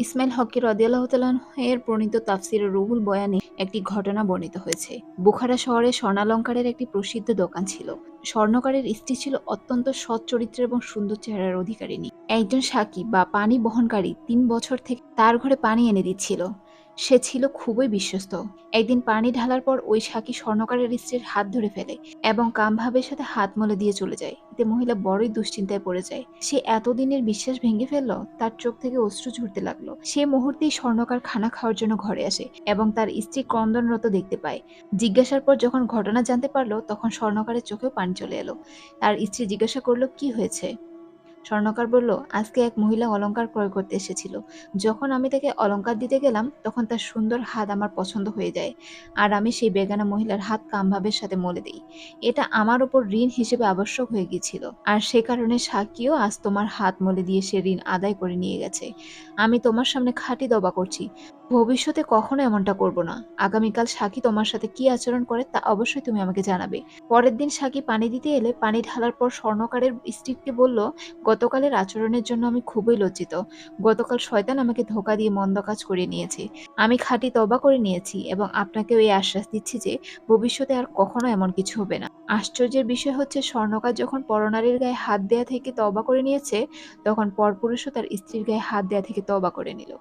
ইসমাইল হক রাদিয়াল্লাহু তাআলা এর প্রণীত তাফসিরে রুহুল বয়ানে একটি ঘটনা বর্ণিত হয়েছে। বুখারা শহরে স্বর্ণালঙ্কারের একটি প্রসিদ্ধ দোকান ছিল। স্বর্ণকারের স্ত্রী ছিল অত্যন্ত সৎ চরিত্রের এবং সুন্দর চেহারার অধিকারিণী। একজন সাকি বা পানি বহনকারী ৩ বছর থেকে তার ঘরে পানি এনে দিচ্ছিল। সে ছিল খুবই বিশ্বস্ত। একদিন পানি ঢালার পর ওই সাকি স্বর্ণকারের স্ত্রীর হাত ধরে ফেলে এবং কামভাবের সাথে হাত মলে দিয়ে চলে যায়। এতে মহিলা বড়ই দুশ্চিন্তায় পড়ে যায়। সে এতদিনের বিশ্বাস ভেঙে ফেলল, তার চোখ থেকে অশ্রু ঝরতে লাগলো। সে মুহূর্তেই স্বর্ণকার খানা খাওয়ার জন্য ঘরে আসে এবং তার স্ত্রী ক্রন্দনরত দেখতে পায়। জিজ্ঞাসার পর যখন ঘটনা জানতে পারলো, তখন স্বর্ণকারের চোখেও পানি চলে এলো। তার স্ত্রী জিজ্ঞাসা করলো, কি হয়েছে? স্বর্ণকার বলল, আজকে এক মহিলা অলংকার ক্রয় করতে এসেছিল। যখন আমি তাকে অলংকার দিতে গেলাম, তখন তার সুন্দর হাত আমার পছন্দ হয়ে যায়, আর আমি সেই বেগানা মহিলার হাত কামভাবের সাথে মলে দিই। এটা আমার ওপর ঋণ হিসেবে আবশ্যক হয়ে গিয়েছিল, আর সে কারণে সাকিও আজ তোমার হাত মলে দিয়ে সে ঋণ আদায় করে নিয়ে গেছে। আমি তোমার সামনে খাঁটি তওবা করছি, ভবিষ্যতে কখনো এমনটা করব না। আগামীকাল সাকি তোমার সাথে কি আচরণ করে তা অবশ্যই তুমি আমাকে জানাবে। পরের দিন সাকি পানি দিতে এলে পানি ঢালার পর স্বর্ণকারের স্ত্রীকে বলল, গতকালের আচরণের জন্য আমি খুবই লজ্জিত। গতকাল শয়তান আমাকে ধোঁকা দিয়ে মন্দ কাজ করিয়ে নিয়েছে। আমি খাঁটি তওবা করে নিয়েছি এবং আপনাকেও এই আশ্বাস দিচ্ছি যে ভবিষ্যতে আর কখনো এমন কিছু হবে না। আশ্চর্যের বিষয় হচ্ছে, স্বর্ণকার যখন পরনারীর গায়ে হাত দেয়া থেকে তওবা করে নিয়েছে, তখন পরপুরুষও তার স্ত্রীর গায়ে হাত দেয়া থেকে তওবা করে নিল।